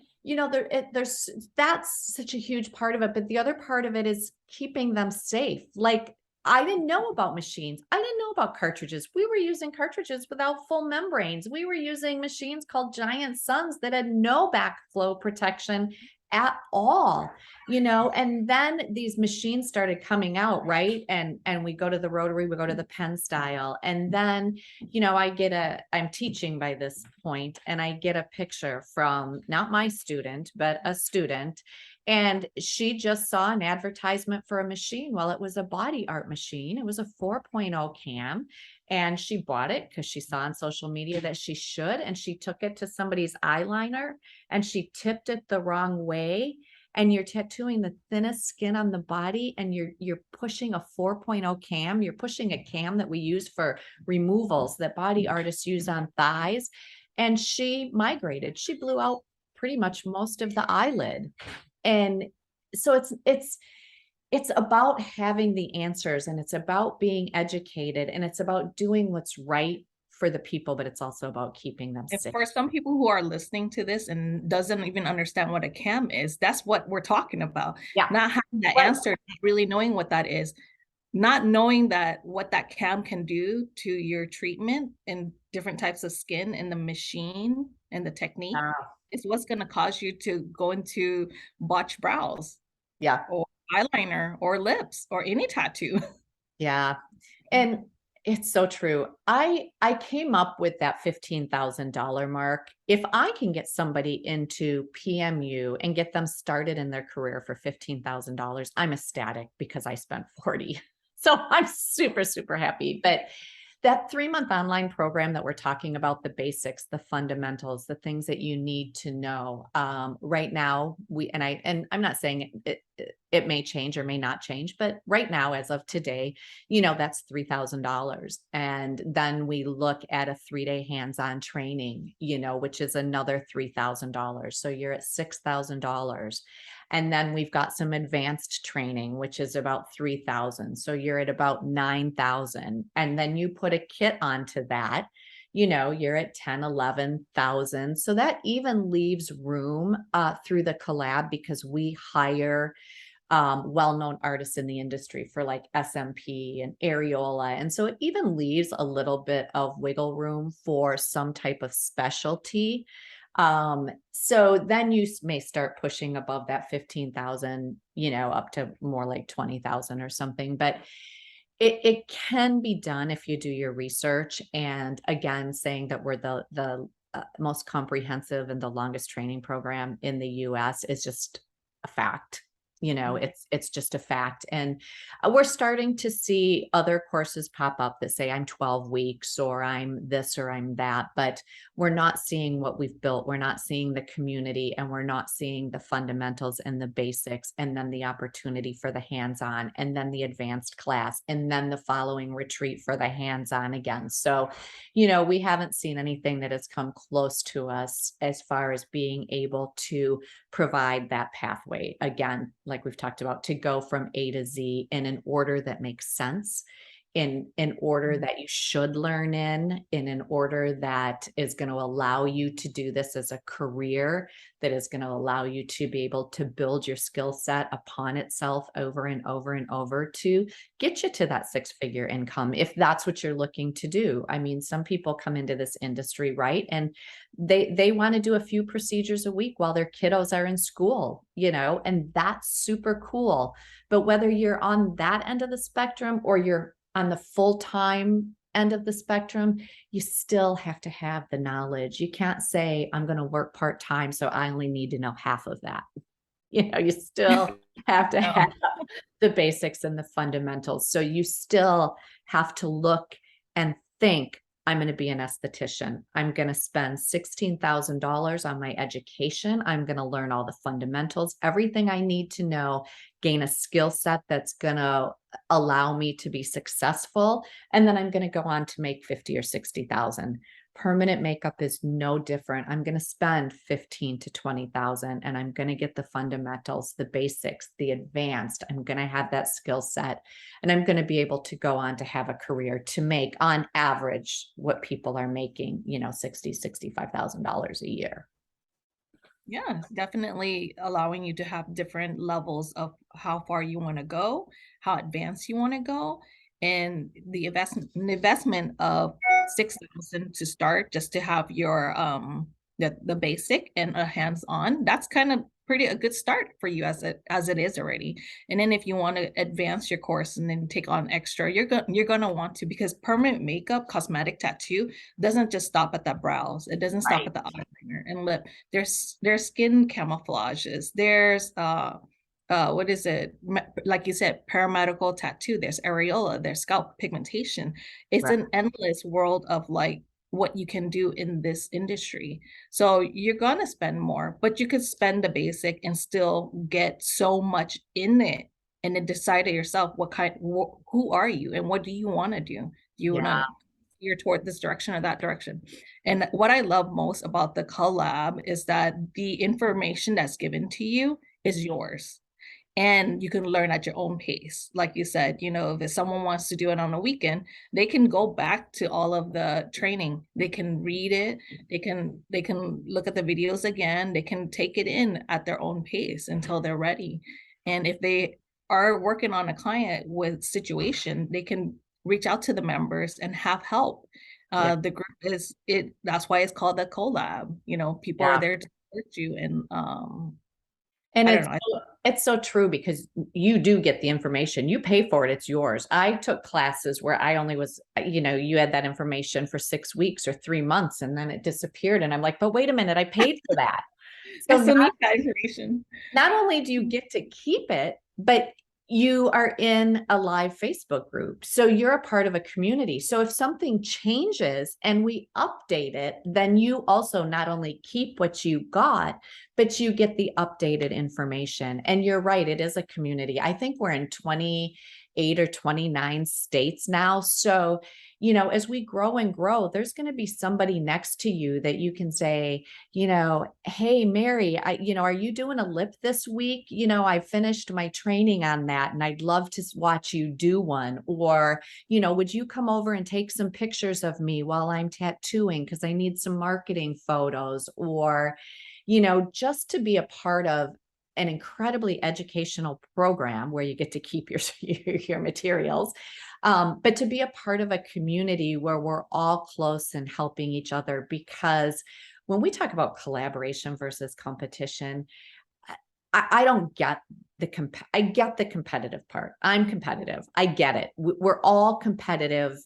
that's such a huge part of it. But the other part of it is keeping them safe. Like, I didn't know about machines. I didn't know about cartridges. We were using cartridges without full membranes. We were using machines called Giant Suns that had no backflow protection at all, and then these machines started coming out, right? And we go to the rotary, we go to the pen style. And then, I'm teaching by this point, and I get a picture from not my student, but a student. And she just saw an advertisement for a machine. Well, it was a body art machine. It was a 4.0 cam. And she bought it because she saw on social media that she should. And she took it to somebody's eyeliner and she tipped it the wrong way. And you're tattooing the thinnest skin on the body, and you're pushing a 4.0 cam. You're pushing a cam that we use for removals that body artists use on thighs. And she migrated. She blew out pretty much most of the eyelid. And so it's about having the answers, and it's about being educated, and it's about doing what's right for the people, but it's also about keeping them And safe. for some people who are listening to this and doesn't even understand what a cam is, that's what we're talking about. Yeah. Not having the Right. answer, not really knowing what that is, not knowing that what that cam can do to your treatment and different types of skin and the machine and the technique is what's going to cause you to go into botched brows Yeah. or eyeliner or lips or any tattoo. Yeah. And it's so true. I came up with that $15,000 mark. If I can get somebody into PMU and get them started in their career for $15,000, I'm ecstatic because I spent 40. So I'm super, super happy. But that 3-month online program that we're talking about, the basics, the fundamentals, the things that you need to know. Right now, I'm not saying it may change or may not change, but right now, as of today, that's $3,000. And then we look at a 3-day hands-on training, which is another $3,000. So you're at $6,000. And then we've got some advanced training, which is about 3,000. So you're at about 9,000. And then you put a kit onto that, you're at 10, 11,000. So that even leaves room through the collab, because we hire well-known artists in the industry for like SMP and areola. And so it even leaves a little bit of wiggle room for some type of specialty. So then you may start pushing above that 15,000, up to more like 20,000 or something. But it can be done if you do your research. And again, saying that we're the most comprehensive and the longest training program in the US is just a fact. It's just a fact. And we're starting to see other courses pop up that say I'm 12 weeks or I'm this or I'm that, but we're not seeing what we've built. We're not seeing the community, and we're not seeing the fundamentals and the basics, and then the opportunity for the hands-on, and then the advanced class, and then the following retreat for the hands-on again. So, we haven't seen anything that has come close to us as far as being able to provide that pathway again, like we've talked about, to go from A to Z in an order that makes sense, in an order that you should learn in an order that is going to allow you to do this as a career, that is going to allow you to be able to build your skill set upon itself over and over and over to get you to that 6-figure income, if that's what you're looking to do. I mean, some people come into this industry, right, and they want to do a few procedures a week while their kiddos are in school, and that's super cool. But whether you're on that end of the spectrum or you're on the full-time end of the spectrum, you still have to have the knowledge. You can't say, I'm going to work part-time, so I only need to know half of that. You still have to have the basics and the fundamentals. So you still have to look and think, I'm going to be an esthetician. I'm going to spend $16,000 on my education. I'm going to learn all the fundamentals, everything I need to know, gain a skill set that's going to allow me to be successful. And then I'm going to go on to make 50 or 60,000. Permanent makeup is no different. I'm going to spend 15 to 20,000, and I'm going to get the fundamentals, the basics, the advanced. I'm going to have that skill set, and I'm going to be able to go on to have a career to make on average what people are making, $60,000, $65,000 a year. Yeah, it's definitely allowing you to have different levels of how far you want to go, how advanced you want to go, and the investment of 6,000 to start just to have your the basic and a hands-on. That's kind of pretty a good start for you as it is already. And then if you want to advance your course and then take on extra, you're gonna want to, because permanent makeup, cosmetic tattoo doesn't just stop at the brows. It doesn't stop Right. at the eyeliner and lip. There's skin camouflages. There's what is it? Like you said, paramedical tattoo. There's areola. There's scalp pigmentation. It's Right. an endless world of like what you can do in this industry. So you're gonna spend more, but you could spend the basic and still get so much in it, and then decide to yourself who are you and what do you want to do? Do you want Yeah. to steer toward this direction or that direction? And what I love most about the collab is that the information that's given to you is yours, and you can learn at your own pace. Like you said, if someone wants to do it on a weekend, they can go back to all of the training. They can read it. They can look at the videos again. They can take it in at their own pace until they're ready. And if they are working on a client with situation, they can reach out to the members and have help. Yeah. The group is it. That's why it's called the collab. People are Yeah. there to support you, and And I don't know. it's so true because you do get the information. You pay for it, it's yours. I took classes where I only was, you had that information for 6 weeks or 3 months and then it disappeared. And I'm like, but wait a minute, I paid for that. I So still need that information. not only do you get to keep it, but you are in a live Facebook group. So you're a part of a community. So if something changes and we update it, then you also not only keep what you got, but you get the updated information. And you're right, it is a community. I think we're in 28 or 29 states now. So, as we grow and grow, there's going to be somebody next to you that you can say, hey, Mary, are you doing a lip this week? I finished my training on that and I'd love to watch you do one. Or, would you come over and take some pictures of me while I'm tattooing? Because I need some marketing photos. Or, just to be a part of an incredibly educational program where you get to keep your your materials, but to be a part of a community where we're all close and helping each other. Because when we talk about collaboration versus competition, I don't get I get the competitive part. I'm competitive. I get it. We're all competitive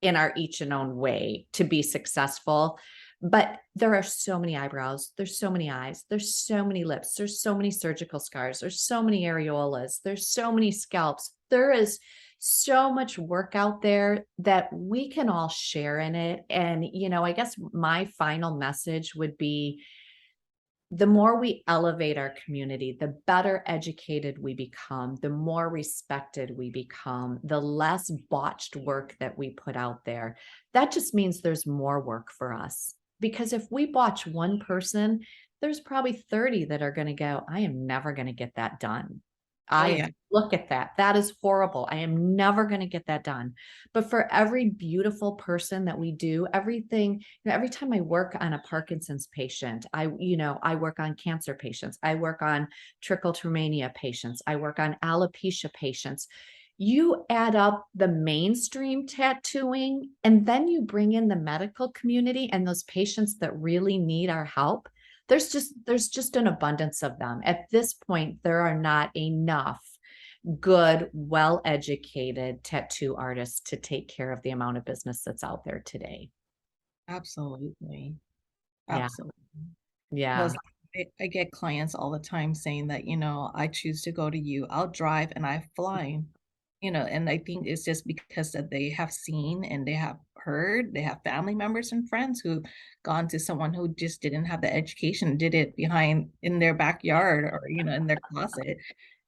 in our each and own way to be successful. But there are so many eyebrows, there's so many eyes, there's so many lips, there's so many surgical scars, there's so many areolas, there's so many scalps. There is so much work out there that we can all share in it. And, I guess my final message would be, the more we elevate our community, the better educated we become, the more respected we become, the less botched work that we put out there. That just means there's more work for us. Because if we botch one person, there's probably 30 that are going to go, I am never going to get that done. Oh I am, yeah. look at that. That is horrible. I am never going to get that done. But for every beautiful person that we do, everything, every time I work on a Parkinson's patient, I work on cancer patients, I work on trichotillomania patients, I work on alopecia patients. You add up the mainstream tattooing, and then you bring in the medical community and those patients that really need our help. There's just an abundance of them. At this point, there are not enough good, well-educated tattoo artists to take care of the amount of business that's out there today. Absolutely. Yeah. Absolutely. Yeah. Because I get clients all the time saying that, I choose to go to you. I'll drive and I fly. And I think it's just because that they have seen and they have heard, they have family members and friends who've gone to someone who just didn't have the education, did it behind in their backyard or, in their closet.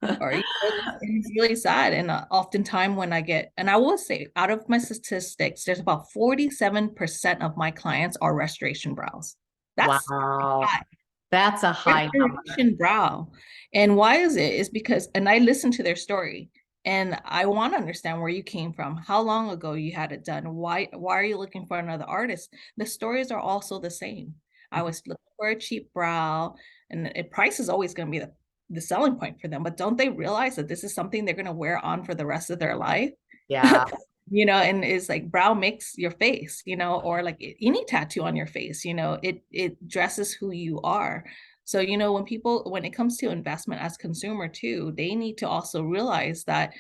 Or it's really sad. And oftentimes when and I will say, out of my statistics, there's about 47% of my clients are restoration brows. That's Wow. high. That's a high number. Restoration brow. And why is it? Is because, and I listen to their story and I want to understand where you came from, how long ago you had it done, why are you looking for another artist? The stories are also the same. I was looking for a cheap brow, and price is always going to be the selling point for them. But don't they realize that this is something they're going to wear on for the rest of their life? Yeah. And it's like brow makes your face, or like any tattoo on your face, it dresses who you are. So, when it comes to investment as consumer too, they need to also realize that,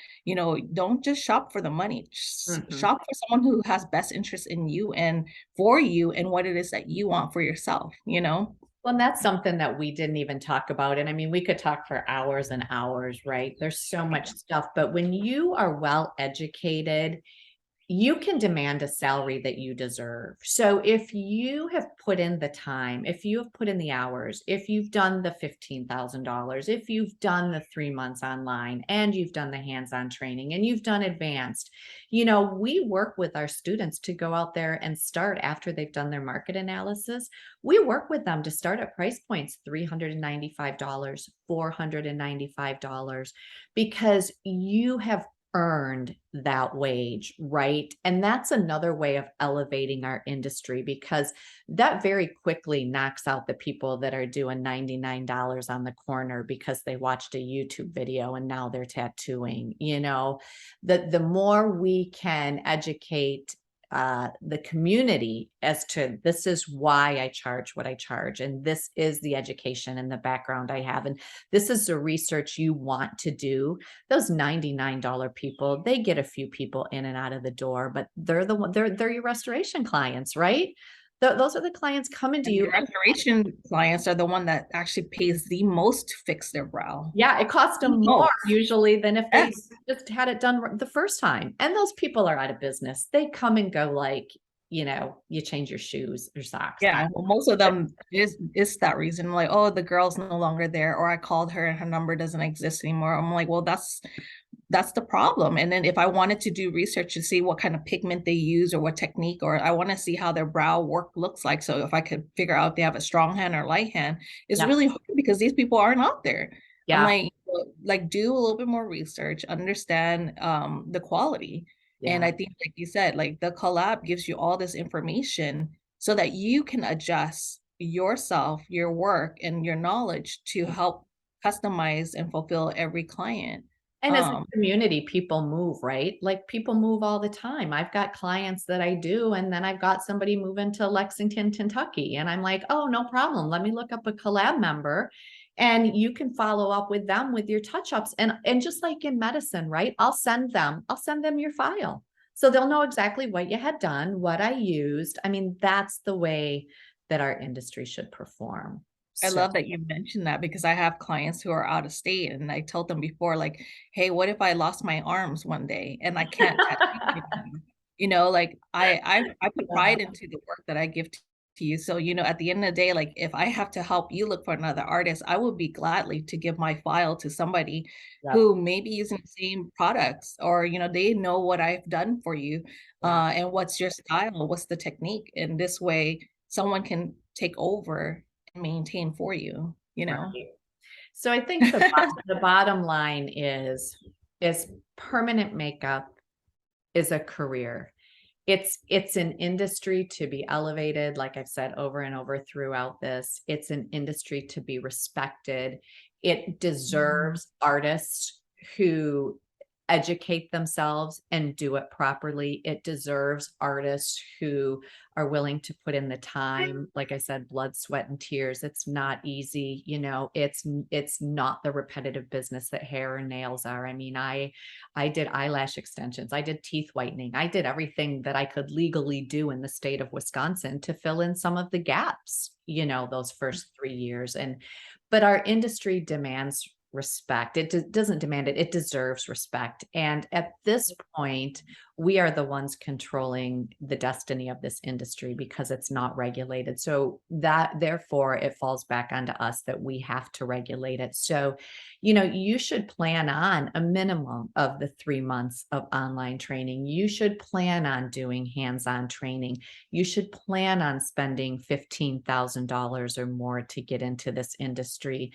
don't just shop for the money, Mhm. shop for someone who has best interest in you and for you and what it is that you want for yourself. Well, and that's something that we didn't even talk about. And I mean, we could talk for hours and hours, right? There's so much stuff. But when you are well educated, you can demand a salary that you deserve. So if you have put in the time, if you have put in the hours, if you've done the $15,000, if you've done the 3 months online and you've done the hands-on training and you've done advanced, we work with our students to go out there and start after they've done their market analysis. We work with them to start at price points $395, $495, because you have earned that wage, right? And that's another way of elevating our industry, because that very quickly knocks out the people that are doing $99 on the corner because they watched a YouTube video and now they're tattooing. The more we can educate the community as to, this is why I charge what I charge, and this is the education and the background I have, and this is the research you want to do. Those $99 people, they get a few people in and out of the door, but they're your restoration clients, right? Those are the clients coming to And you. your restoration clients are the one that actually pays the most to fix their brow. Yeah, it costs The them more most. usually than if they Yes. just had it done the first time. And those people are out of business. They come and go like, you change your shoes or socks. Yeah, well, most of them is that reason, like, oh, the girl's no longer there, or I called her and her number doesn't exist anymore. I'm like, well, that's the problem. And then if I wanted to do research to see what kind of pigment they use or what technique, or I want to see how their brow work looks like, so if I could figure out if they have a strong hand or light hand, it's Yeah. really hard because these people aren't out there. I'm Yeah. like do a little bit more research, understand the quality. And Yeah. I think, like you said, like the collab gives you all this information so that you can adjust yourself, your work, and your knowledge to help customize and fulfill every client. And as a Um, community, people move, right? Like people move all the time. I've got clients that I do, and then I've got somebody moving to Lexington, Kentucky. And I'm like, oh, no problem. Let me look up a collab member and you can follow up with them with your touch-ups. And just like in medicine, right? I'll send them your file. So they'll know exactly what you had done, what I used. I mean, that's the way that our industry should perform. I So love that you mentioned that because I have clients who are out of state, and I told them before, like, hey, what if I lost my arms one day and I can't tattoo anymore? Like I put yeah, pride into the work that I give to you. So, at the end of the day, like if I have to help you look for another artist, I would be gladly to give my file to somebody yeah, who may be using the same products, or, they know what I've done for you, yeah. and what's your style, what's the technique. And this way someone can take over maintain for you. Right. So I think the bottom line is permanent makeup is a career. It's an industry to be elevated, like I've said over and over throughout this. It's an industry to be respected. It deserves artists who educate themselves and do it properly. It deserves artists who are willing to put in the time, like I said, blood, sweat, and tears. It's not easy, it's not the repetitive business that hair and nails are. I mean, I did eyelash extensions, I did teeth whitening, I did everything that I could legally do in the state of Wisconsin to fill in some of the gaps, those first 3 years. But our industry demands respect. It doesn't demand it, it deserves respect. And at this point, we are the ones controlling the destiny of this industry because it's not regulated. So that therefore it falls back onto us that we have to regulate it. So, you should plan on a minimum of the 3 months of online training. You should plan on doing hands-on training. You should plan on spending $15,000 or more to get into this industry.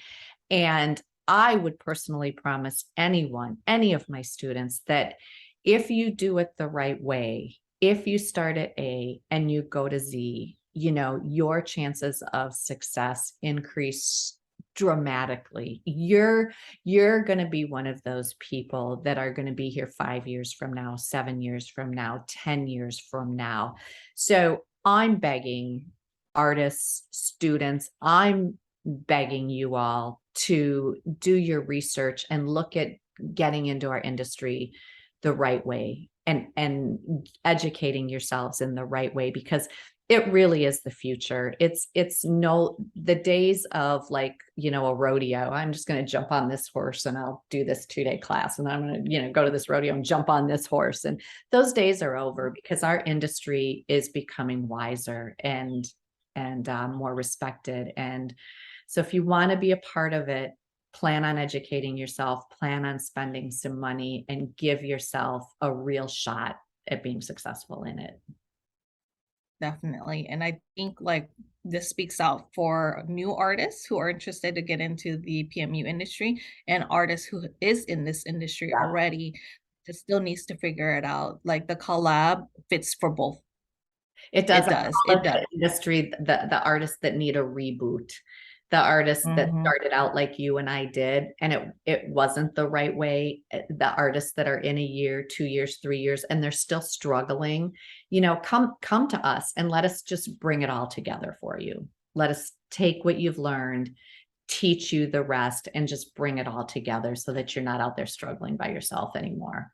And I would personally promise anyone, any of my students, that if you do it the right way, if you start at A and you go to Z, your chances of success increase dramatically. You're going to be one of those people that are going to be here 5 years from now, 7 years from now, 10 years from now. So I'm begging artists, students, I'm begging you all to do your research and look at getting into our industry the right way, and educating yourselves in the right way, because it really is the future. It's no, the days of like, a rodeo. I'm just going to jump on this horse and I'll do this 2-day class, and I'm going to, go to this rodeo and jump on this horse. And those days are over, because our industry is becoming wiser and more respected. And so if you want to be a part of it, plan on educating yourself, plan on spending some money, and give yourself a real shot at being successful in it. Definitely. And I think like this speaks out for new artists who are interested to get into the PMU industry, and artists who is in this industry Yeah. already just still needs to figure it out. Like the collab fits for both. It does. It does. All It of does. the industry, the artists that need a reboot, the artists that Mhm. started out like you and I did, and it wasn't the right way. The artists that are in a year, 2 years, 3 years, and they're still struggling, come to us and let us just bring it all together for you. Let us take what you've learned, teach you the rest, and just bring it all together so that you're not out there struggling by yourself anymore.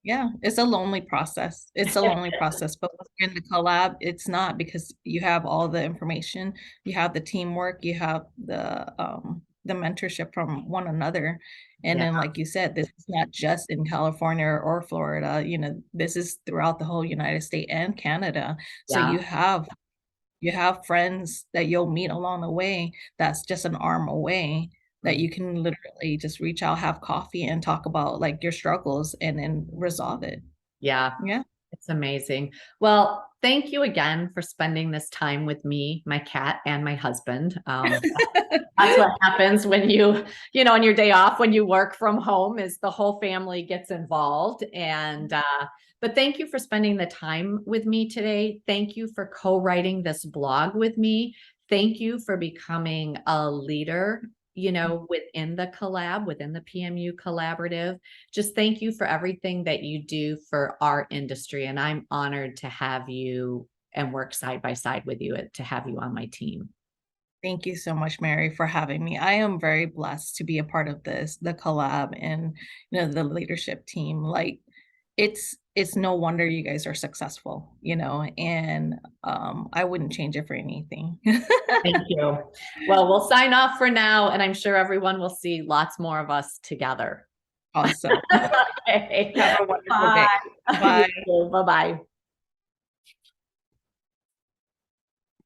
Yeah, it's a lonely process. It's a lonely process, but once you're in the collab, it's not, because you have all the information, you have the teamwork, you have the mentorship from one another. And Yeah. then, like you said, this is not just in California or Florida, this is throughout the whole United States and Canada. So Yeah. you have friends that you'll meet along the way that's just an arm away, that you can literally just reach out, have coffee, and talk about like your struggles and then resolve it. Yeah. Yeah. It's amazing. Well, thank you again for spending this time with me, my cat, and my husband. That's what happens when on your day off, when you work from home, is the whole family gets involved. And, but thank you for spending the time with me today. Thank you for co-writing this blog with me. Thank you for becoming a leader, within the collab, within the PMU collaborative. Just thank you for everything that you do for our industry. And I'm honored to have you and work side by side with you, to have you on my team. Thank you so much, Mary, for having me. I am very blessed to be a part of the collab, and the leadership team. Like it's no wonder you guys are successful, and I wouldn't change it for anything. Thank you. Well, we'll sign off for now, and I'm sure everyone will see lots more of us together. Awesome. Okay. Have a wonderful day. Bye. Bye. Bye-bye.